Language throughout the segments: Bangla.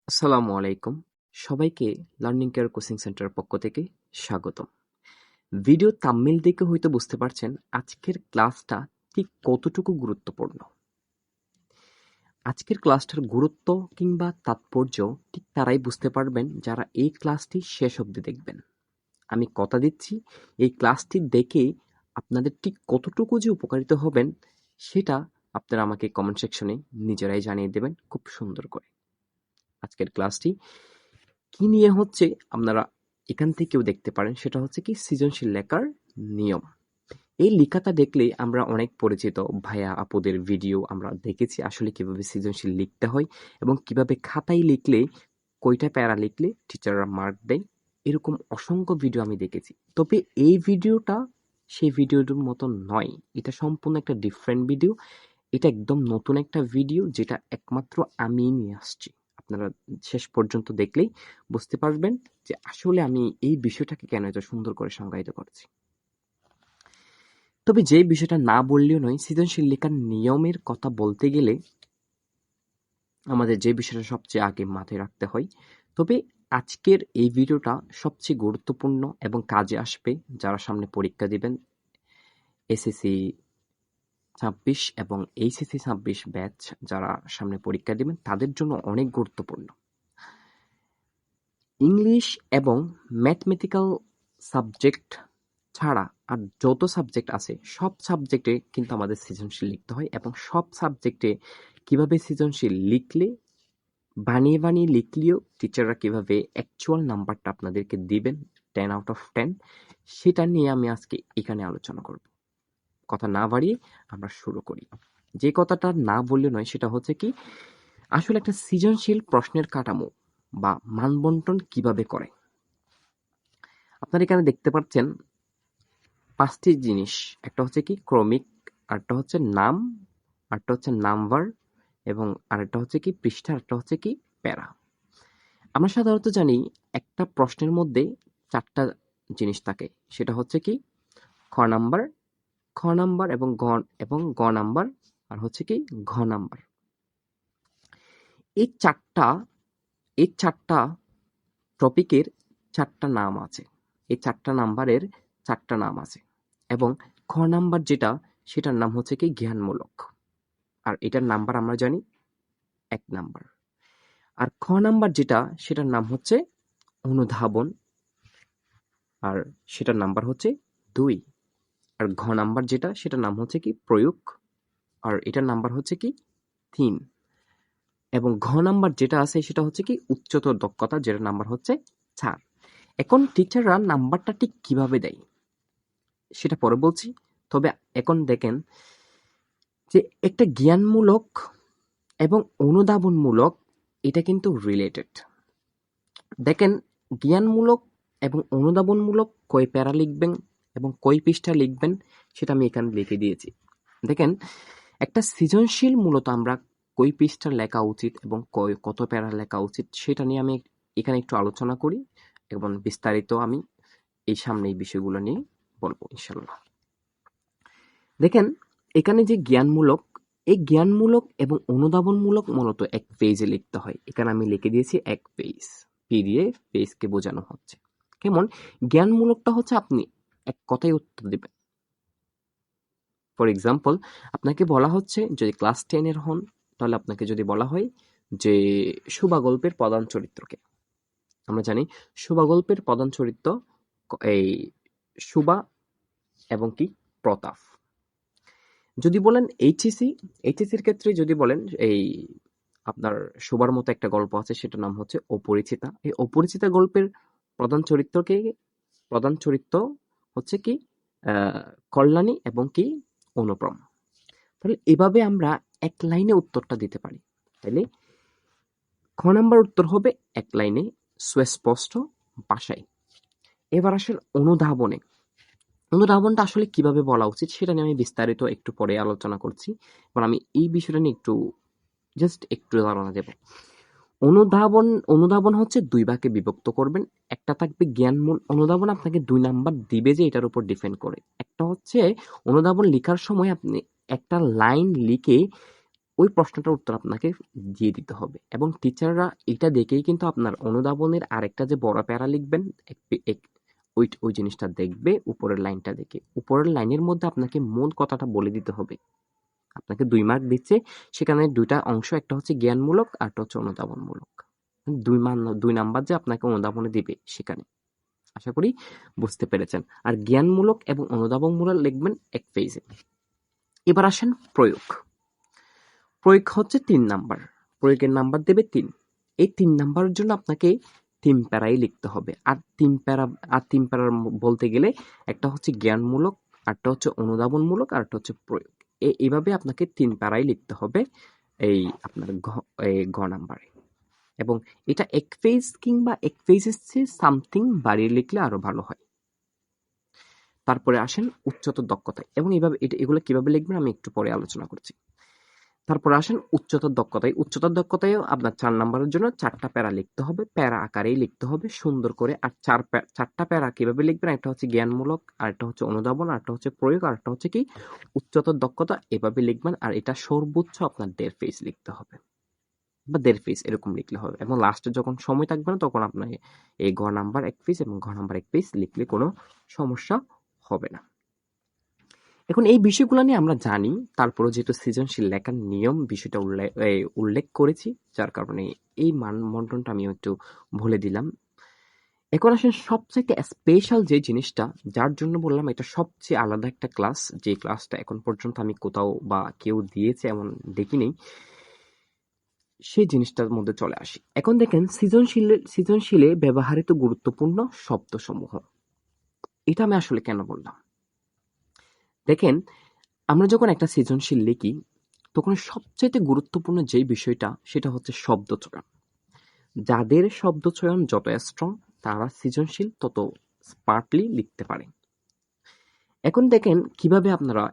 আসসালামু আলাইকুম। সবাইকে লার্নিং কেয়ার কোচিং সেন্টারের পক্ষ থেকে স্বাগতম। ভিডিও থাম্বনেল দেখে হয়তো বুঝতে পারছেন আজকের ক্লাসটা ঠিক কতটুকু গুরুত্বপূর্ণ। আজকের ক্লাসটার গুরুত্ব কিংবা তাৎপর্য ঠিক তারাই বুঝতে পারবেন যারা এই ক্লাসটি শেষ অবধি দেখবেন। আমি কথা দিচ্ছি এই ক্লাসটি দেখে আপনাদের ঠিক কতটুকু যে উপকারিত হবেন সেটা আপনারা আমাকে কমেন্ট সেকশনে নিজেরাই জানিয়ে দেবেন খুব সুন্দর করে। আজকের ক্লাসটি কি নিয়ে হচ্ছে আপনারা এখান থেকেও দেখতে পারেন, সেটা হচ্ছে কি সৃজনশীল লেখার নিয়ম। এই লেখাটা দেখলে আমরা অনেক পরিচিত ভাইয়া আপুদের ভিডিও আমরা দেখেছি আসলে কিভাবে সৃজনশীল লিখতে হয় এবং কিভাবে খাতায় লিখলে কয়টা প্যারা লিখলে টিচাররা মার্ক দেয়, এরকম অসংখ্য ভিডিও আমি দেখেছি। তবে এই ভিডিওটা সেই ভিডিওটার মতো নয়, এটা সম্পূর্ণ একটা ডিফারেন্ট ভিডিও। এটা একদম নতুন একটা ভিডিও যেটা একমাত্র আমিই নিয়ে আসছি। আপনারা শেষ পর্যন্ত দেখলেই বুঝতে পারবেন যে আসলে আমি এই বিষয়টাকে কেন এত সুন্দর করে সংজ্ঞায়িত করছি। তবে যে বিষয়টা না বললেও নয়, সৃজনশীল লেখার নিয়মের কথা বলতে গেলে আমাদের যে বিষয়টা সবচেয়ে আগে মাথায় রাখতে হয়। তবে আজকের এই ভিডিওটা সবচেয়ে গুরুত্বপূর্ণ এবং কাজে আসবে যারা সামনে পরীক্ষা দিবেন, এসএসসি ২৬ এবং এইচএসসি ২৬ ব্যাচ যারা সামনে পরীক্ষা দিবেন তাদের জন্য অনেক গুরুত্বপূর্ণ। ইংলিশ এবং ম্যাথমেটিক্যাল সাবজেক্ট ছাড়া আর যত সাবজেক্ট আছে সব সাবজেক্টে কিন্তু আমাদের সৃজনশীল লিখতে হয় এবং সব সাবজেক্টে কিভাবে সৃজনশীল লিখলে বানিয়ে বানিয়ে লিখলেও টিচাররা কিভাবে অ্যাকচুয়াল নাম্বারটা আপনাদেরকে দিবেন 10 আউট অফ 10, সেটা নিয়ে আমি আজকে এখানে আলোচনা করব। কথা না বাড়িয়ে আমরা শুরু করি। যে কথাটা না বললে নয় সেটা হচ্ছে কি আসলে একটা সৃজনশীল প্রশ্নের কাঠামো বা মানবন্টন কিভাবে করে। আপনারা এখানে দেখতে পাচ্ছেন 5টি জিনিস। একটা হচ্ছে কি ক্রমিক, আরেকটা হচ্ছে নাম, আরেকটা হচ্ছে নাম্বার এবং আরেকটা হচ্ছে কি পৃষ্ঠা, আরেকটা হচ্ছে কি প্যারা। আমরা সাধারণত জানি একটা প্রশ্নের মধ্যে 4টা জিনিস থাকে, সেটা হচ্ছে কি খ নাম্বার, খ নাম্বার এবং গ নাম্বার আর হচ্ছে কি ঘ নাম্বার। এই চারটা টপিকের 4টা নাম আছে, এই 4টা নাম্বারের 4টা নাম আছে এবং খ নাম্বার যেটা সেটার নাম হচ্ছে কি জ্ঞানমূলক, আর এটার নাম্বার আমরা জানি 1 নাম্বার। আর খ নাম্বার যেটা সেটার নাম হচ্ছে অনুধাবন, আর সেটার নাম্বার হচ্ছে 2। আর ঘ নাম্বার যেটা সেটার নাম হচ্ছে কি প্রয়োগ, আর এটার নাম্বার হচ্ছে কি 3। এবং ঘ নাম্বার যেটা আছে সেটা হচ্ছে কি উচ্চতর দক্ষতা, যেটার নাম্বার হচ্ছে 4। এখন টিচাররা নাম্বারটা ঠিক কিভাবে দেয় সেটা পরে বলছি। তবে এখন দেখেন যে একটা জ্ঞানমূলক এবং অনুধাবনমূলক এটা কিন্তু রিলেটেড। দেখেন জ্ঞানমূলক এবং অনুধাবনমূলক কয় প্যারা লিখবেন এবং কয় পৃষ্ঠা লিখবেন সেটা আমি এখানে লিখে দিয়েছি। দেখেন একটা সৃজনশীল মূলত আমরা কয় পৃষ্ঠার লেখা উচিত এবং কত প্যারা লেখা উচিত সেটা নিয়ে আমি এখানে একটু আলোচনা করি এবং বিস্তারিত আমি এই সামনে এই বিষয়গুলো নিয়ে বলবো ইনশাল্লাহ। দেখেন এখানে যে জ্ঞানমূলক, এই জ্ঞানমূলক এবং অনুধাবনমূলক মূলত এক পেজে লিখতে হয়। এখানে আমি লিখে দিয়েছি এক পেজ, পি দিয়ে পেজকে বোঝানো হচ্ছে। কেমন জ্ঞানমূলকটা হচ্ছে আপনি এক কথায় উত্তর দিবেন। ফর এক্সাম্পল আপনাকে বলা হচ্ছে যদি ক্লাস 10 এর হন তাহলে আপনাকে যদি বলা হয় যে সুবা গল্পের প্রধান চরিত্রকে, আমরা জানি সুবা গল্পের প্রধান চরিত্র এই সুবা এবং কি প্রতাপ। যদি বলেন এইচএসির ক্ষেত্রে যদি বলেন এই আপনার শোবার মতো একটা গল্প আছে সেটার নাম হচ্ছে অপরিচিতা। এই অপরিচিতা গল্পের প্রধান চরিত্র হচ্ছে কি কল্যাণী এবং কি অনুপম। তাহলে এভাবে আমরা এক লাইনে উত্তরটা দিতে পারি। তাহলে খ নাম্বার উত্তর হবে এক লাইনে সুস্পষ্ট ভাষায়। এবার আসেন অনুধাবনে। অনুধাবনটা আসলে কিভাবে বলা উচিত সেটা নিয়ে আমি বিস্তারিত একটু পরে আলোচনা করছি। এবার আমি এই বিষয়টা নিয়ে একটু ধারণা দেব। অনুধাবন হচ্ছে 2 ভাগে বিভক্ত করবেন। একটা থাকবে জ্ঞানমূল অনুধাবন, আপনাকে 2 নাম্বার দিবে যে এটার উপর ডিপেন্ড করে। একটা হচ্ছে অনুধাবন লেখার সময় আপনি একটা লাইন লিখে ওই প্রশ্নটার উত্তর আপনাকে দিয়ে দিতে হবে এবং টিচাররা এটা দেখেই কিন্তু আপনার অনুধাবনের আরেকটা যে বড় প্যারা লিখবেন ওই জিনিসটা দেখবে উপরের লাইনটা দেখে। উপরের লাইনের মধ্যে আপনাকে মূল কথাটা বলে দিতে হবে। আপনাকে 2 মার্ক দিচ্ছে, সেখানে 2টা অংশ, একটা হচ্ছে জ্ঞানমূলক আর একটা হচ্ছে অনুধাবনমূলক। 2 নাম্বার যে আপনাকে অনুধাবনে দিবে সেখানে। আশা করি বুঝতে পেরেছেন। আর জ্ঞানমূলক এবং অনুধাবনমূলক লিখবেন এক পেজে। এবার আসেন প্রয়োগ। প্রয়োগ হচ্ছে 3 নাম্বার। প্রয়োগের নাম্বার দেবে 3। এই 3 নাম্বারের জন্য আপনাকে 3 প্যারাই লিখতে হবে। আর 3 প্যারার বলতে গেলে একটা হচ্ছে জ্ঞানমূলক, আরটা হচ্ছে অনুধাবনমূলক, আর একটা হচ্ছে প্রয়োগ। এইভাবে আপনাকে 3 প্যারাই লিখতে হবে এই আপনার গ নাম্বারে। এবং এটা এক পেজ কিংবা এক পেজের চেয়ে সামথিং বাড়িয়ে লিখলে আরো ভালো হয়। তারপরে আসেন উচ্চতর দক্ষতায়, এবং এগুলো কিভাবে লিখবেন আমি একটু পরে আলোচনা করছি। তারপরে আসেন উচ্চতর দক্ষতায়। উচ্চতর দক্ষতায়ও আপনার 4 নাম্বারের জন্য 4টা প্যারা লিখতে হবে, প্যারা আকারেই লিখতে হবে সুন্দর করে। আর 4টা প্যারা কিভাবে লিখবেন, একটা হচ্ছে জ্ঞানমূলক, আর একটা হচ্ছে অনুধাবন, আর একটা হচ্ছে প্রয়োগ, আর একটা হচ্ছে কি উচ্চতর দক্ষতা। এভাবে লিখবেন। আর এটা সর্বোচ্চ আপনার 1.5 পেজ লিখতে হবে বা 1.5 পেজ এরকম লিখলে হবে। এবং লাস্টে যখন সময় থাকবে না তখন আপনার এই ঘ নাম্বার 1 পেজ এবং ঘ নাম্বার 1 পেজ লিখলে কোনো সমস্যা হবে না। এখন এই বিষয়গুলো নিয়ে আমরা জানি, তারপরে যেহেতু সৃজনশীল লেখার নিয়ম বিষয়টা উল্লেখ করেছি, যার কারণে এই মানমন্ডনটা আমি একটু বলে দিলাম। এখন আসেন সবচাইতে স্পেশাল যে জিনিসটা, যার জন্য বললাম এটা সবচেয়ে আলাদা একটা ক্লাস, যে ক্লাসটা এখন পর্যন্ত আমি কোথাও বা কেউ দিয়েছে এমন দেখিনি, সেই জিনিসটার মধ্যে চলে আসি। এখন দেখেন সৃজনশীলে ব্যবহৃত গুরুত্বপূর্ণ শব্দসমূহ। এটা আমি আসলে কেন বললাম, দেখেন আমরা যখন একটা সৃজনশীল লিখি তখন সবচাইতে গুরুত্বপূর্ণ যেই বিষয়টা সেটা হচ্ছে শব্দচয়ন। যাদের শব্দচয়ন যত স্ট্রং তারা সৃজনশীল তত স্মার্টলি লিখতে পারে। এখন দেখেন কিভাবে আপনারা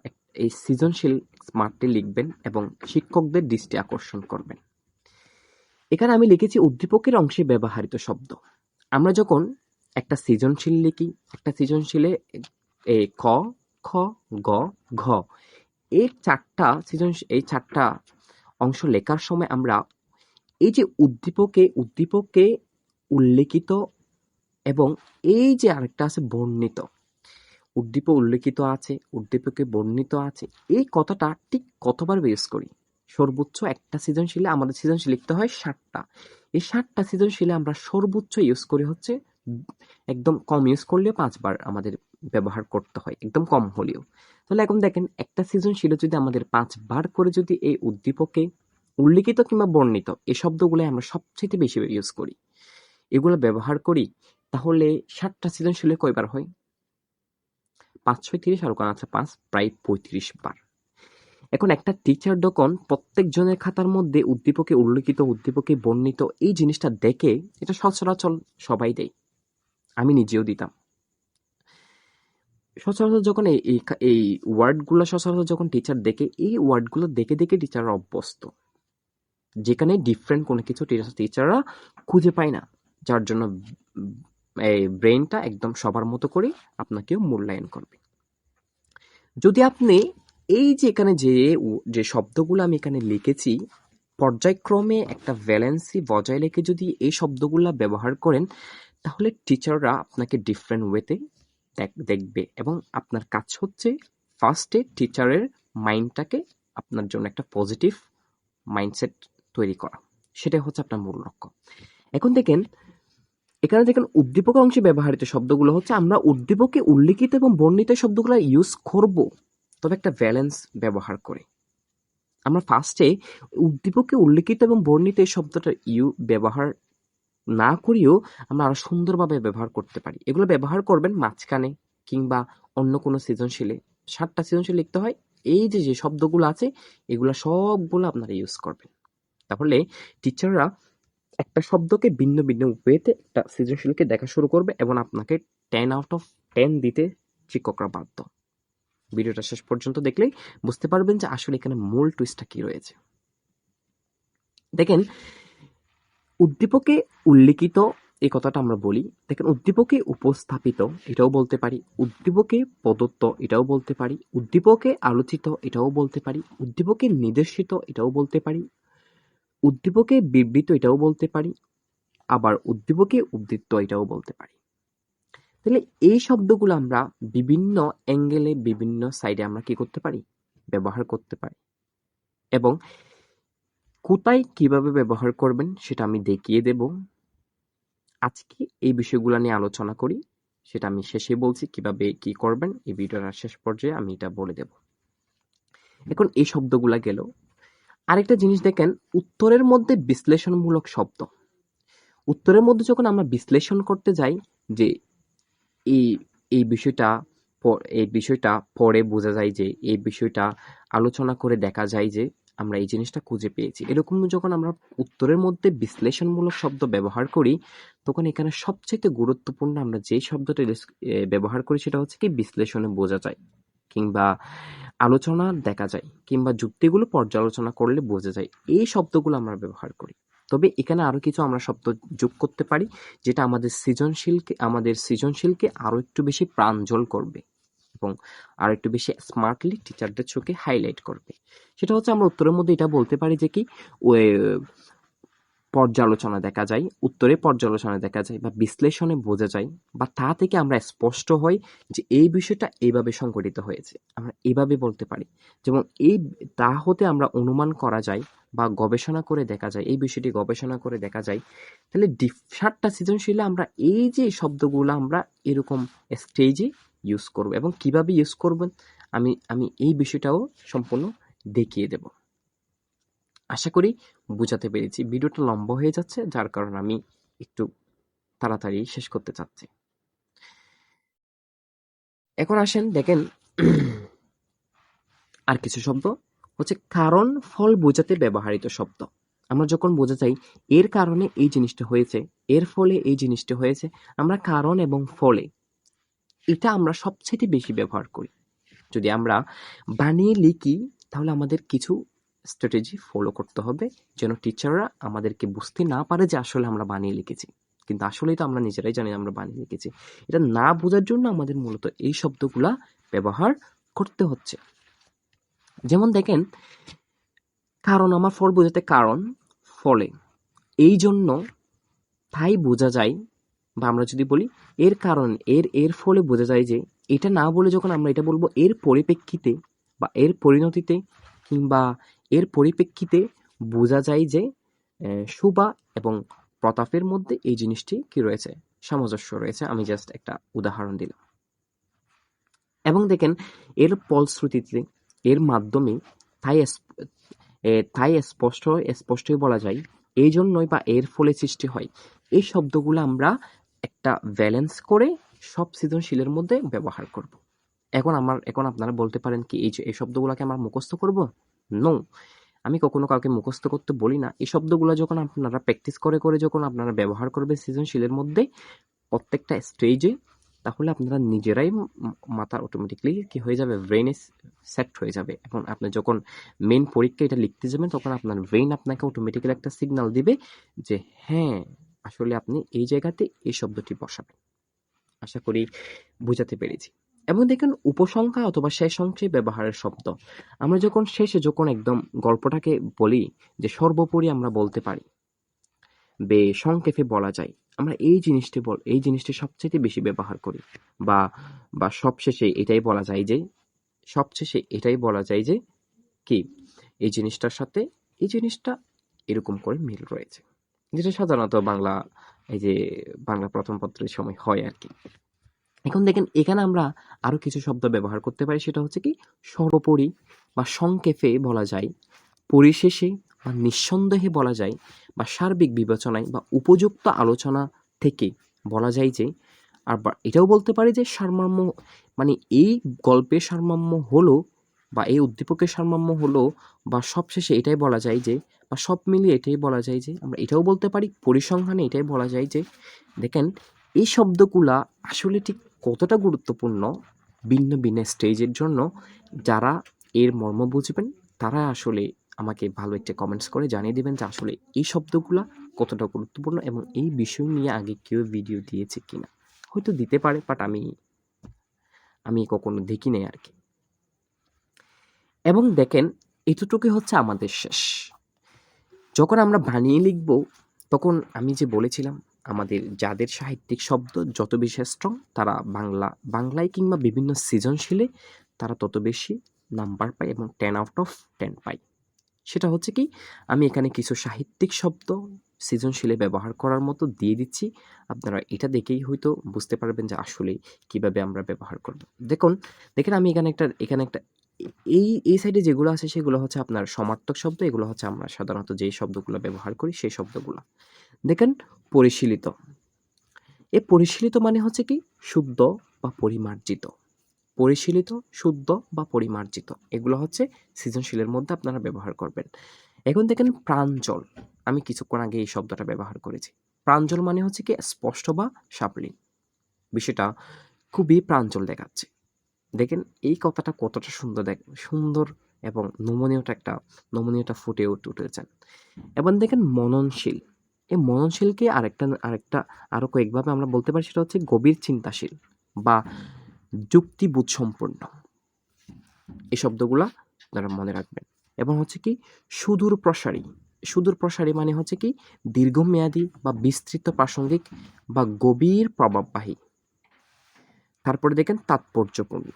এই সৃজনশীল স্মার্টলি লিখবেন এবং শিক্ষকদের দৃষ্টি আকর্ষণ করবেন। এখানে আমি লিখেছি উদ্দীপকের অংশে ব্যবহৃত শব্দ। আমরা যখন একটা সৃজনশীল লিখি, একটা সৃজনশীলে ক, খ, গ, ঘ এই 4টা অংশ লেখার সময় আমরা এই যে উদ্দীপকে উল্লেখিত এবং এই যে আরেকটা আছে বর্ণিত, উল্লেখিত আছে, উদ্দীপকে বর্ণিত আছে, এই কথাটা ঠিক কতবার ইউজ করি? সর্বোচ্চ একটা সৃজনশীলে আমাদের সৃজনশীল লিখতে হয় 7টা। এই 7টা সৃজনশীলে আমরা সর্বোচ্চ ইউজ করি হচ্ছে, একদম কম ইউজ করলেও 5 বার আমাদের ব্যবহার করতে হয়, একদম কম হলেও। তাহলে এখন দেখেন একটা সৃজনশীলে যদি আমাদের 5 বার করে যদি এই উদ্দীপকে উল্লেখিত কিংবা বর্ণিত এই শব্দগুলো আমরা সবচেয়ে বেশি ইউজ করি, এগুলো ব্যবহার করি, তাহলে 7টা সৃজনশীলে কয়বার হয়? 5 6 30, আর ওখানে আছে 5, প্রায় 35 বার। এখন একটা টিচার যখন প্রত্যেক জনের খাতার মধ্যে উদ্দীপকে উল্লেখিত, উদ্দীপকে বর্ণিত এই জিনিসটা দেখে, এটা সচরাচর সবাই দেয়, আমি নিজেও দিতাম। সচরাচর যখন এই ওয়ার্ডগুলো সচরাচর যখন টিচার দেখে, এই ওয়ার্ডগুলো দেখে দেখে টিচাররা অভ্যস্ত, যেখানে ডিফারেন্ট কোনো কিছু টিচাররা খুঁজে পায় না, যার জন্য এই ব্রেনটা একদম সবার মতো করে আপনাকেও মূল্যায়ন করবে। যদি আপনি এই যে এখানে যে শব্দগুলো আমি এখানে লিখেছি পর্যায়ক্রমে একটা ভ্যালেন্সি বজায় রেখে যদি এই শব্দগুলো ব্যবহার করেন, তাহলে টিচাররা আপনাকে ডিফারেন্ট ওয়েতে দেখবে এবং আপনার কাজ হচ্ছে ফার্স্টে টিচারের মাইন্ডটাকে আপনার জন্য একটা পজিটিভ মাইন্ডসেট তৈরি করা, সেটাই হচ্ছে আপনার মূল লক্ষ্য। এখন দেখেন এখানে দেখেন উদ্দীপকের অংশে ব্যবহৃত শব্দগুলো হচ্ছে, আমরা উদ্দীপকে উল্লেখিত এবং বর্ণিত শব্দগুলো ইউজ করব, তবে একটা ব্যালেন্স ব্যবহার করে। আমরা ফার্স্টে উদ্দীপকে উল্লেখিত এবং বর্ণিত এই শব্দটা ব্যবহার না করিও আমরা আরো সুন্দরভাবে ব্যবহার করতে পারি। এগুলো ব্যবহার করবেন মাঝখানে কিংবা অন্য কোনো সৃজনশীলে। 7টা সৃজনশীল লিখতে হয়, এই যে শব্দগুলো আছে এগুলো সবগুলো আপনারা ইউজ করবেন। তাহলে টিচাররা একটা শব্দকে ভিন্ন ভিন্ন ওয়েতে একটা সৃজনশীলকে দেখা শুরু করবে এবং আপনাকে 10/10 দিতে শিক্ষকরা বাধ্য। ভিডিওটা শেষ পর্যন্ত দেখলেই বুঝতে পারবেন যে আসলে এখানে মূল টুইস্টটা কি রয়েছে। দেখেন উদ্দীপকে উল্লেখিত এই কথাটা আমরা বলি। দেখেন, উদ্দীপকে উপস্থাপিত এটাও বলতে পারি, উদ্দীপকে প্রদত্ত এটাও বলতে পারি, উদ্দীপকে আলোচিত এটাও বলতে পারি, উদ্দীপকে নির্দেশিত এটাও বলতে পারি, উদ্দীপকে বিবৃত এটাও বলতে পারি, আবার উদ্দীপকে উদ্ধৃত এটাও বলতে পারি। তাহলে এই শব্দগুলো আমরা বিভিন্ন অ্যাঙ্গেলে বিভিন্ন সাইডে আমরা কি করতে পারি, ব্যবহার করতে পারি। এবং কোথায় কিভাবে ব্যবহার করবেন সেটা আমি দেখিয়ে দেব। আজকে এই বিষয়গুলো নিয়ে আলোচনা করি, সেটা আমি শেষে বলছি কিভাবে কি করবেন। এই ভিডিওর শেষ পর্যায়ে আমি এটা বলে দেব। এখন এই শব্দগুলা গেল। আরেকটা জিনিস দেখেন, উত্তরের মধ্যে বিশ্লেষণমূলক শব্দ। উত্তরের মধ্যে যখন আমরা বিশ্লেষণ করতে যাই যে এই এই বিষয়টা এই বিষয়টা পরে বোঝা যায় যে এই বিষয়টা আলোচনা করে দেখা যায় যে আমরা এই জিনিসটা খুঁজে পেয়েছি, এরকম যখন আমরা উত্তরের মধ্যে বিশ্লেষণমূলক শব্দ ব্যবহার করি, তখন এখানে সবচেয়ে গুরুত্বপূর্ণ আমরা যে শব্দটা ব্যবহার করি সেটা হচ্ছে কি বিশ্লেষণে বোঝা যায়, কিংবা আলোচনা দেখা যায়, কিংবা যুক্তিগুলো পর্যালোচনা করলে বোঝা যায়, এই শব্দগুলো আমরা ব্যবহার করি। তবে এখানে আরো কিছু আমরা শব্দ যোগ করতে পারি যেটা আমাদের সৃজনশীলকে আরো একটু বেশি প্রাঞ্জল করবে এবং আরো একটু বেশি স্মার্টলি টিচারদের চোখে হাইলাইট করবে। সেটা হচ্ছে আমরা উত্তরের মধ্যে এটা বলতে পারি যে কি পর্যালোচনা দেখা যায়, উত্তরে পর্যালোচনা দেখা যায়, বা বিশ্লেষণে বোঝা যায়, বা তা থেকে আমরা স্পষ্ট হই যে এই বিষয়টা এইভাবে সংঘটিত হয়েছে, আমরা এভাবে বলতে পারি। যেমন এই তা হতে আমরা অনুমান করা যায় বা গবেষণা করে দেখা যায়, এই বিষয়টি গবেষণা করে দেখা যায়। তাহলে 7টা সৃজনশীলে আমরা এই যে শব্দগুলো আমরা এরকম স্টেজে ইউজ করব, এবং কিভাবে ইউজ করবেন আমি এই বিষয়টাও সম্পূর্ণ দেখিয়ে দেব। আশা করি বুঝাতে পেরেছি। ভিডিওটা লম্বা হয়ে যাচ্ছে, যার কারণে আমি একটু তাড়াতাড়ি শেষ করতে চাচ্ছি। এখন আসেন দেখেন, আর কিছু শব্দ হচ্ছে কারণ ফল বোঝাতে ব্যবহৃত শব্দ। আমরা যখন বোঝা চাই এর কারণে এই জিনিসটা হয়েছে, এর ফলে এই জিনিসটা হয়েছে, আমরা কারণ এবং ফলে এটা আমরা সবচেয়ে বেশি ব্যবহার করি। যদি আমরা বানিয়ে লিখি তাহলে আমাদের কিছু স্ট্র্যাটেজি ফলো করতে হবে যেন টিচাররা আমাদেরকে বুঝতে না পারে যে আসলে আমরা বানিয়ে লিখেছি, কিন্তু আসলেই তো আমরা নিজেরাই জানি আমরা বানিয়ে লিখেছি। এটা না বোঝার জন্য আমাদের মূলত এই শব্দগুলা ব্যবহার করতে হচ্ছে। যেমন দেখেন, কারণ আমার ফল বোঝাতে কারণ, ফলে, এই জন্য, তাই বোঝা যায়। বা আমরা যদি বলি এর কারণ, এর ফলে বোঝা যায় যে, এটা না বলে যখন আমরা এটা বলবো এর পরিপ্রেক্ষিতে বা এর পরিণতিতে কিংবা এর পরিপ্রেক্ষিতে বোঝা যায় যে সুবা এবং প্রতাপের মধ্যে এই জিনিসটি কি রয়েছে, সামঞ্জস্য রয়েছে। আমি জাস্ট একটা উদাহরণ দিলাম। এবং দেখেন এর ফলশ্রুতিতে, এর মাধ্যমে তাই স্পষ্টই বলা যায়, এই জন্যই বা এর ফলে সৃষ্টি হয়। এই শব্দগুলো আমরা একটা ব্যালেন্স করে সব সৃজনশীলের মধ্যে ব্যবহার করব। এখন আপনারা বলতে পারেন কি এই শব্দগুলোকে আমার মুখস্থ করব? নো, আমি কখনো কাউকে মুখস্থ করতে বলি না। এই শব্দগুলো যখন আপনারা প্র্যাকটিস করে যখন আপনারা ব্যবহার করবে সৃজনশীলের মধ্যে প্রত্যেকটা স্টেজে, তাহলে আপনারা নিজেরাই মাথা অটোমেটিকলি কি হয়ে যাবে, ব্রেনে সেট হয়ে যাবে। এখন আপনি যখন মেন পরীক্ষা এটা লিখতে যাবেন তখন আপনার ব্রেন আপনাকে অটোমেটিক্যালি একটা সিগন্যাল দিবে যে হ্যাঁ আসলে আপনি এই জায়গাতে এই শব্দটি বসাবেন। আশা করি বুঝাতে পেরেছি। এবং দেখেন উপসংখ্যা অথবা শেষ অংশে ব্যবহারের শব্দ। আমরা যখন শেষে যখন একদম গল্পটাকে বলি যে সর্বোপরি আমরা বলতে পারি, সংক্ষেপে বলা যায়, আমরা এই জিনিসটি সবচেয়ে বেশি ব্যবহার করি। বা সবশেষে এটাই বলা যায় যে কি এই জিনিসটার সাথে এই জিনিসটা এরকম করে মিল রয়েছে, যেটা সাধারণত বাংলা প্রথম পত্রের সময় হয় আর কি। এখন দেখেন এখানে আমরা আরো কিছু শব্দ ব্যবহার করতে পারি, সেটা হচ্ছে কি সর্বোপরি বা সংক্ষেপে বলা যায়, পরিশেষে বা নিঃসন্দেহে বলা যায়, বা সার্বিক বিবেচনায় বা উপযুক্ত আলোচনা থেকে বলা যায় যে, আবার এটাও বলতে পারি যে সারমর্ম, মানে এই গল্পের সারমর্ম হলো বা এই উদ্দীপকের সারমর্ম হলো, বা সবশেষে এটাই বলা যায় যে, বা সব মিলিয়ে এটাই বলা যায় যে, আমরা এটাও বলতে পারি পরিসংখ্যানে এটাই বলা যায় যে। দেখেন এই শব্দগুলা আসলে ঠিক কতটা গুরুত্বপূর্ণ ভিন্ন ভিন্ন স্টেজের জন্য, যারা এর মর্ম বুঝবেন তারা আসলে আমাকে ভালো একটা কমেন্টস করে জানিয়ে দিবেন যে আসলে এই শব্দগুলা কতটা গুরুত্বপূর্ণ এবং এই বিষয় নিয়ে আগে কেউ ভিডিও দিয়েছে কিনা, হয়তো দিতে পারে, বাট আমি কখনো দেখি নাই আর কি। এবং দেখেন, এতটুকুই হচ্ছে আমাদের শেষ। যখন আমরা বানিয়ে লিখব, তখন আমি যে বলেছিলাম আমাদের যাদের সাহিত্যিক শব্দ যত বেশি স্ট্রং, তারা বাংলায় কিংবা বিভিন্ন সৃজনশীলে তারা তত বেশি নাম্বার পায় এবং 10/10 পায়। সেটা হচ্ছে কি, আমি এখানে কিছু সাহিত্যিক শব্দ সৃজনশীলে ব্যবহার করার মতো দিয়ে দিচ্ছি। আপনারা এটা দেখেই হয়তো বুঝতে পারবেন যে আসলে কিভাবে আমরা ব্যবহার করব। দেখেন আমি এখানে একটা এই সাইডে যেগুলো আছে সেগুলো হচ্ছে আপনার সমার্থক শব্দ, এগুলো হচ্ছে আমরা সাধারণত যেই শব্দগুলো ব্যবহার করি সেই শব্দগুলো। দেখেন, পরিশীলিত। এই পরিশীলিত মানে হচ্ছে কি, শুদ্ধ বা পরিমার্জিত। পরিশীলিত, শুদ্ধ বা পরিমার্জিত, এগুলো হচ্ছে সৃজনশীলের মধ্যে আপনারা ব্যবহার করবেন। এখন দেখেন প্রাঞ্জল, আমি কিছুক্ষণ আগে এই শব্দটা ব্যবহার করেছি। প্রাঞ্জল মানে হচ্ছে কি স্পষ্ট বা সাবলীল, বিষয়টা খুবই প্রাঞ্জল দেখাচ্ছে। দেখেন এই কথাটা কতটা সুন্দর এবং নমনীয়তা ফুটে উঠেছেন। এবং দেখেন মননশীল, এই মননশীলকে আরেকটা আরো কয়েকভাবে আমরা বলতে পারি, সেটা হচ্ছে গভীর চিন্তাশীল বা যুক্তিবোধ সম্পন্ন। এই শব্দগুলা আপনারা মনে রাখবেন। এবং হচ্ছে কি সুদূর প্রসারী মানে হচ্ছে কি দীর্ঘমেয়াদী বা বিস্তৃত প্রাসঙ্গিক বা গভীর প্রভাববাহী। তারপরে দেখেন তাৎপর্যপূর্ণ,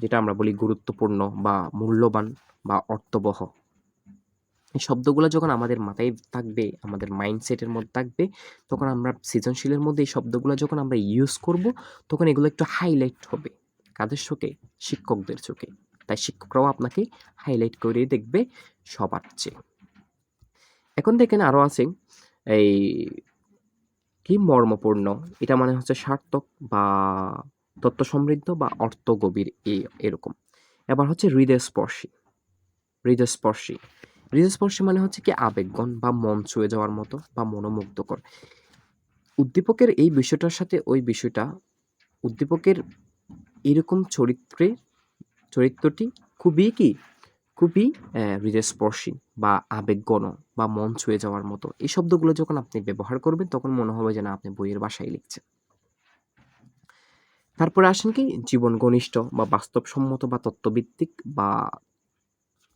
যেটা আমরা বলি গুরুত্বপূর্ণ বা মূল্যবান বা অর্থবহ। এই শব্দগুলো যখন আমাদের মাথায় থাকবে, আমাদের মাইন্ডসেটের মধ্যে থাকবে, তখন আমরা সৃজনশীলের মধ্যে এই শব্দগুলো যখন আমরা ইউজ করব, তখন এগুলো একটু হাইলাইট হবে। কাদের চোখে? শিক্ষকদের চোখে। তাই শিক্ষকরাও আপনাকে হাইলাইট করে দেখবে সবার চেয়ে। এখন দেখেন আরো আছে এই কি মর্মপূর্ণ, এটা মানে হচ্ছে সার্থক বা তত্ত্ব সমৃদ্ধ বা অর্থ গভীর, এরকম। এবার হচ্ছে হৃদয়স্পর্শী হৃদয়স্পর্শী মানে হচ্ছে কি আবেগগণ বা মন ছুঁয়ে যাওয়ার মতো বা মনোমুগ্ধকর। উদ্দীপকের এই বিষয়টার সাথে ওই বিষয়টা, উদ্দীপকের এরকম চরিত্রটি খুবই হৃদয়স্পর্শী বা আবেগগণ বা মন ছুঁয়ে যাওয়ার মতো। এই শব্দগুলো যখন আপনি ব্যবহার করবেন, তখন মনে হবে যে না, আপনি বইয়ের ভাষায় লিখছেন। তারপরে আসেন কি জীবন ঘনিষ্ঠ বা বাস্তবসম্মত বা তত্ত্বভিত্তিক বা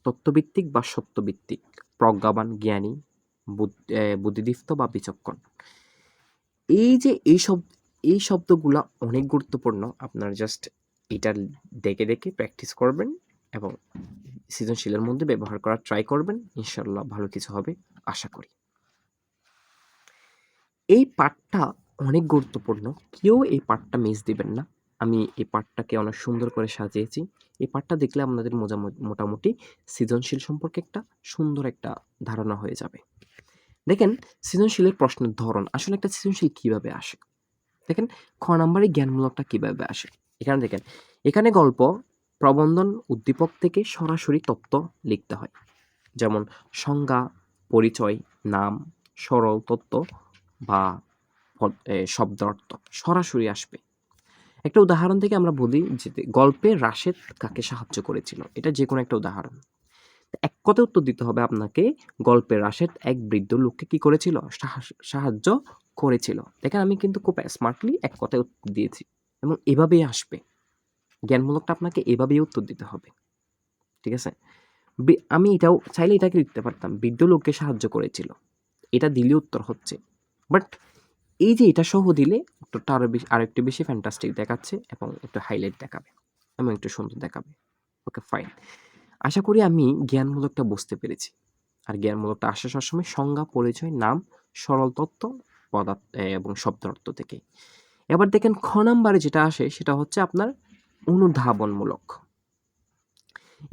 সত্যভিত্তিক, প্রজ্ঞাবান, জ্ঞানী, বুদ্ধিদীপ্ত বা বিচক্ষণ। এই যে এই শব্দগুলা অনেক গুরুত্বপূর্ণ। আপনারা জাস্ট এটা দেখে প্র্যাকটিস করবেন এবং সৃজনশীলের মধ্যে ব্যবহার করার ট্রাই করবেন। ইনশাল্লাহ ভালো কিছু হবে আশা করি। এই পাঠটা অনেক গুরুত্বপূর্ণ, কেউ এই পাঠটা মিস দিবেন না। আমি এই পাঠটাকে অনেক সুন্দর করে সাজিয়েছি। এই পাঠটা দেখলে আপনাদের মোটামুটি সৃজনশীল সম্পর্কে একটা সুন্দর একটা ধারণা হয়ে যাবে। দেখেন, সৃজনশীলের প্রশ্নের ধরন, আসলে একটা সৃজনশীল কিভাবে আসে। দেখেন, খ নাম্বারে জ্ঞানমূলকটা কিভাবে আসে। এখানে গল্প, প্রবন্ধন, উদ্দীপক থেকে সরাসরি তথ্য লিখতে হয়। যেমন সংজ্ঞা, পরিচয়, নাম, সরল তথ্য বা শব্দ অর্থ সরাসরি আসবে। একটা উদাহরণ থেকে আমরা বলি যে গল্পে রাশেদ কাকে সাহায্য করেছিল, এটা যে কোনো একটা উদাহরণ। এক কথায় উত্তর দিতে হবে আপনাকে, গল্পে রাশেদ এক বৃদ্ধ লোককে কি করেছিল? সাহায্য করেছিল। দেখেন, আমি কিন্তু খুব স্মার্টলি এক কথায় উত্তর দিয়েছি এবং এভাবেই আসবে। জ্ঞানমূলকটা আপনাকে এভাবেই উত্তর দিতে হবে, ঠিক আছে? আমি এটাও চাইলে এটাকে লিখতে পারতাম, বৃদ্ধ লোককে সাহায্য করেছিল, এটা দিলে উত্তর হচ্ছে। বাট এই যে এটা সহ দিলে উত্তরটা আরো একটু বেশি ফ্যান্টাস্টিক দেখাচ্ছে এবং একটু হাইলাইট দেখাবে এবং একটু সুন্দর দেখাবে। ওকে, ফাইন। আশা করি আমি জ্ঞানমূলকটা বুঝতে পেরেছি। আর জ্ঞানমূলকটা আসে সবসময় সংজ্ঞা, পরিচয়, নাম, সরল তথ্য, পদার্থ এবং শব্দ অর্থ থেকে। এবার দেখেন খ নাম্বারে যেটা আসে সেটা হচ্ছে আপনার অনুধাবনমূলক।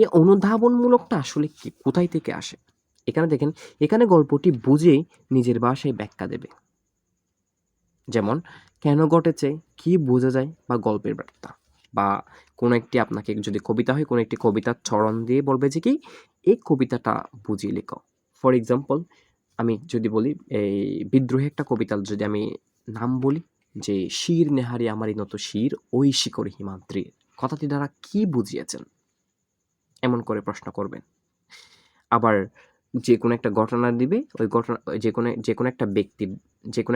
এই অনুধাবনমূলকটা আসলে কি, কোথায় থেকে আসে? এখানে গল্পটি বুঝে নিজের ভাষায় ব্যাখ্যা দেবে। যেমন কেন ঘটেছে, কি বোঝা যায়, বা গল্পের বার্তা, বা কোনো একটি, আপনাকে যদি কবিতা হয়, কোনো একটি কবিতার চরণ দিয়ে বলবে যে কি এই কবিতাটা বুঝিয়ে লেখো। ফর এক্সাম্পল, আমি যদি বলি এই বিদ্রোহী একটা কবিতার যদি আমি নাম বলি যে শির নেহারি আমারই নত শির ওই শিকড় হিমাদ্রি, কথাটি দ্বারা কি বুঝিয়েছেন, এমন করে প্রশ্ন করবেন। আবার যে কোনো একটা ঘটনা দিবে, ওই ঘটনা যে কোনো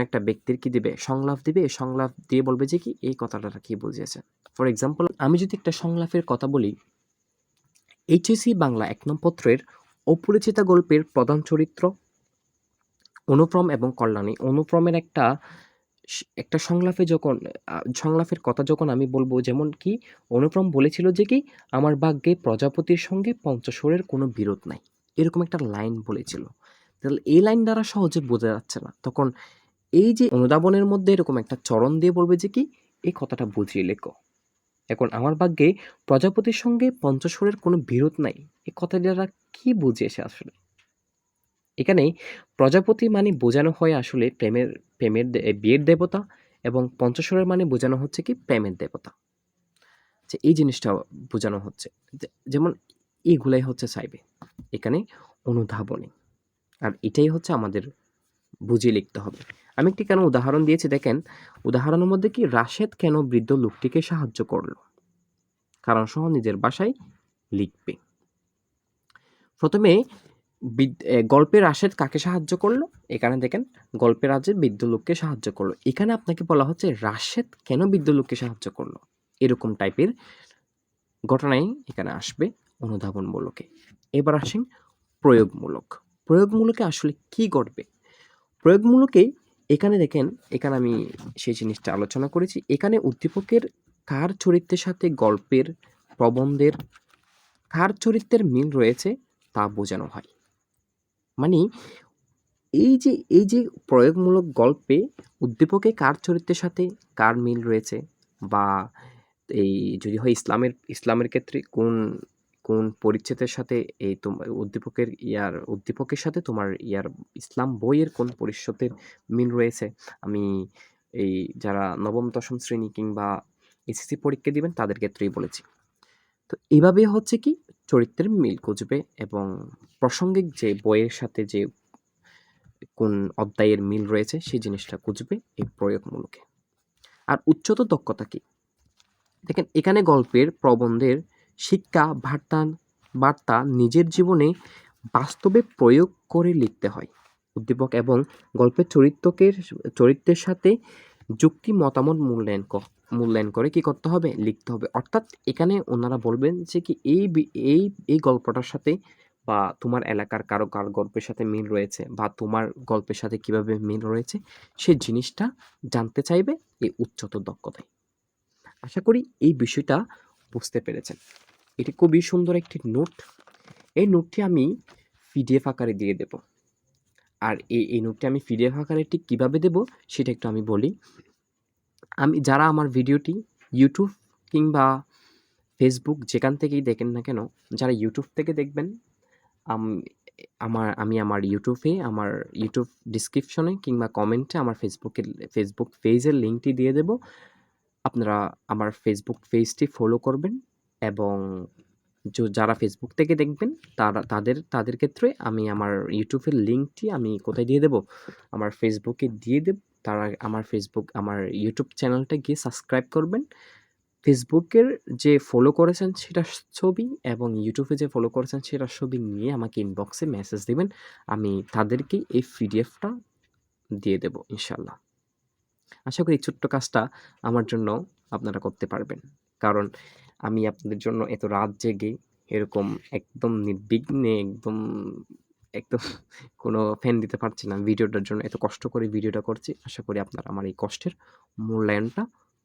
একটা ব্যক্তির কি দিবে, সংলাপ দিবে। এই সংলাপ দিয়ে বলবে যে কি এই কথাটা কি বুঝিয়েছে। ফর এক্সাম্পল, আমি যদি একটা সংলাপের কথা বলি, এইচএসসি বাংলা ১ নং পত্রের অপরিচিতা গল্পের প্রধান চরিত্র অনুপম এবং কল্যাণী। অনুপমের একটা সংলাপের কথা যখন আমি বলবো, যেমন কি অনুপম বলেছিল যে কি আমার ভাগ্যে প্রজাপতির সঙ্গে পঞ্চশরের কোনো বিরোধ নাই, এরকম একটা লাইন বলেছিল। তাহলে এই লাইন দ্বারা সহজে বোঝা যাচ্ছে না, তখন এই যে অনুধাবনের মধ্যে এরকম একটা চরণ দিয়ে বলবে যে কি এই কথাটা বুঝিয়ে লেখো। এখন আমার ভাগ্যে প্রজাপতির সঙ্গে পঞ্চশরের কোনো বিরোধ নাই, এই কথা দ্বারা কি বুঝিয়েছে আসলে? এখানে প্রজাপতি মানে বোঝানো হয় আসলে বিয়ের দেবতা, এবং পঞ্চশরের মানে বোঝানো হচ্ছে কি প্রেমের দেবতা। যে এই জিনিসটা বোঝানো হচ্ছে, যেমন এইগুলাই হচ্ছে চাইবে এখানে অনুধাবনী। আর এটাই হচ্ছে আমাদের বুঝিয়ে লিখতে হবে। আমি একটি কেন উদাহরণ দিয়েছি দেখেন, উদাহরণের মধ্যে কি রাশেদ কেন বৃদ্ধ লোকটিকে সাহায্য করলো, কারণ সহ নিজের বাসায় লিখবে। প্রথমে গল্পে রাশেদ কাকে সাহায্য করলো, এখানে দেখেন গল্পে রাশেদ বৃদ্ধ লোককে সাহায্য করলো। এখানে আপনাকে বলা হচ্ছে রাশেদ কেন বৃদ্ধ লোককে সাহায্য করলো, এরকম টাইপের ঘটনাই এখানে আসবে অনুধাবনমূলকে। এবার আসেন প্রয়োগমূলক। প্রয়োগমূলকে আসলে কি ঘটবে? প্রয়োগমূলকে এখানে দেখেন, এখানে আমি সেই জিনিসটা আলোচনা করেছি। এখানে উদ্দীপকের কার চরিত্রের সাথে গল্পের প্রবন্ধের কার চরিত্রের মিল রয়েছে তা বোঝানো হয়। মানে এই যে প্রয়োগমূলক গল্পে উদ্দীপকে কার চরিত্রের সাথে কার মিল রয়েছে, বা এই যদি হয় ইসলামের ক্ষেত্রে কোন কোন পরিচ্ছেদের সাথে এই তোমার উদ্দীপকের সাথে তোমার ইসলাম বইয়ের কোন পরিচ্ছেদের মিল রয়েছে। আমি এই যারা নবম দশম শ্রেণী কিংবা এসএসসি পরীক্ষা দিবেন তাদের ক্ষেত্রেই বলেছি। তো এভাবে হচ্ছে কি চরিত্রের মিল খুঁজবে, এবং প্রাসঙ্গিক যে বইয়ের সাথে যে কোন অধ্যায়ের মিল রয়েছে সেই জিনিসটা খুঁজবে এই প্রয়োগমূলকে। আর উচ্চতর দক্ষতা কি? দেখেন এখানে গল্পের প্রবন্ধের শিক্ষা বার্তা নিজের জীবনে বাস্তবে প্রয়োগ করে লিখতে হয়। উদ্দীপক এবং গল্পের চরিত্রের সাথে যুক্তি মতামত মূল্যায়ন করে কি করতে হবে, লিখতে হবে। অর্থাৎ এখানে ওনারা বলবেন যে কি এই গল্পটার সাথে বা তোমার এলাকার কারো গল্পের সাথে মিল রয়েছে, বা তোমার গল্পের সাথে কিভাবে মিল রয়েছে সেই জিনিসটা জানতে চাইবে এই উচ্চতর দক্ষতায়। আশা করি এই বিষয়টা বুঝতে পেরেছেন। এটি খুবই সুন্দর একটি নোট। এই নোটটি আমি পিডিএফ আকারে দিয়ে দেব। আর এই নোটটি আমি পিডিএফ আকারে ঠিক কীভাবে দেব সেটা একটু আমি বলি। যারা আমার ভিডিওটি ইউটিউব কিংবা ফেসবুক যেখান থেকেই দেখেন না কেন, যারা ইউটিউব থেকে দেখবেন, আমি আমার ইউটিউব ডিসক্রিপশনে কিংবা কমেন্টে আমার ফেসবুক পেজের লিঙ্কটি দিয়ে দেব। আপনারা আমার ফেসবুক পেজটি ফলো করবেন, এবং যারা ফেসবুক থেকে দেখবেন তাদের ক্ষেত্রে আমি আমার ইউটিউবের লিঙ্কটি আমি কোথায় দিয়ে দেব, আমার ফেসবুকে দিয়ে দেব। তারা আমার ইউটিউব চ্যানেলটা গিয়ে সাবস্ক্রাইব করবেন। ফেসবুকের যে ফলো করেছেন সেটার ছবি এবং ইউটিউবে যে ফলো করেছেন সেটার ছবি নিয়ে আমাকে ইনবক্সে মেসেজ দিবেন। আমি তাদেরকে এই পিডিএফটা দিয়ে দেব ইনশাল্লাহ। আশা করি এই ছোট্ট কাজটা আমার জন্য আপনারা করতে পারবেন, কারণ আমি আপনাদের জন্য এত রাত জেগে এরকম একদম নির্বিঘ্নে একদম একদম কোনো ফ্যান দিতে পারছি না, ভিডিওটার জন্য এত কষ্ট করে ভিডিওটা করছি। আশা করি আপনারা আমার এই কষ্টের মূল্যায়নটা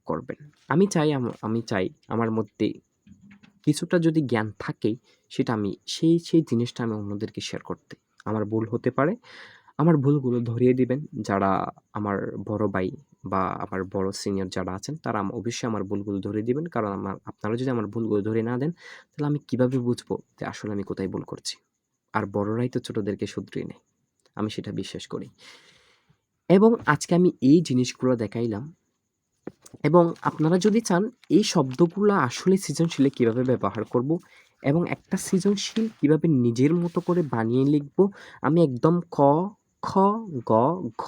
করবেন। আমি চাই আমার মধ্যে কিছুটা যদি জ্ঞান থাকে সেটা আমি সেই জিনিসটা আমি অন্যদেরকে শেয়ার করতে। আমার ভুল হতে পারে, আমার ভুলগুলো ধরিয়ে দিবেন যারা আমার বড় ভাই বা আমার বড় সিনিয়র যারা আছেন তারা অবশ্যই আমার ভুলগুলো ধরিয়ে দিবেন। কারণ আপনারা যদি আমার ভুলগুলো ধরিয়ে না দেন তাহলে আমি কিভাবে বুঝবো যে আসলে আমি কোথায় ভুল করছি। আর বড়রাই তো ছোটদেরকে শুধরিয়ে নেয়, আমি সেটা বিশ্বাস করি। এবং আজকে আমি এই জিনিসগুলো দেখাইলাম, এবং আপনারা যদি চান এই শব্দগুলো আসলে সৃজনশীলে কিভাবে ব্যবহার করব এবং একটা সৃজনশীল কিভাবে নিজের মতো করে বানিয়ে লিখব, আমি একদম ক, খ, গ, ঘ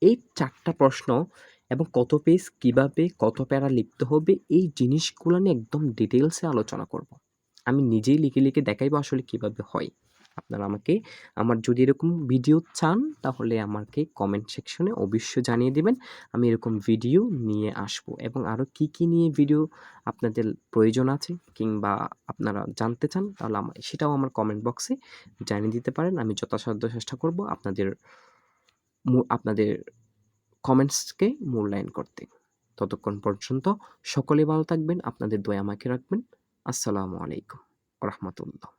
এই 4টা প্রশ্ন এবং কত পেজ কিভাবে কত প্যারা লিখতে হবে এই জিনিসগুলো নিয়ে একদম ডিটেলসে আলোচনা করব। আমি নিজেই লিখে দেখাইবো আসলে কিভাবে হয়। আপনারা আমাকে আমার যদি এরকম ভিডিও চান তাহলে আমাকে কমেন্ট সেকশনে অবশ্যই জানিয়ে দিবেন। আমি এরকম ভিডিও নিয়ে আসবো এবং আরো কি নিয়ে ভিডিও আপনাদের প্রয়োজন আছে কিংবা আপনারা জানতে চান তাহলে সেটাও আমার কমেন্ট বক্সে জানিয়ে দিতে পারেন। আমি যথাসাধ্য চেষ্টা করব আপনাদের কমেন্টসকে মূল্যায়ন করতে। ততক্ষণ পর্যন্ত সকলে ভালো থাকবেন। আপনাদের দোয়ায় আমাকে রাখবেন। আসসালামু আলাইকুম ওয়া রাহমাতুল্লাহ।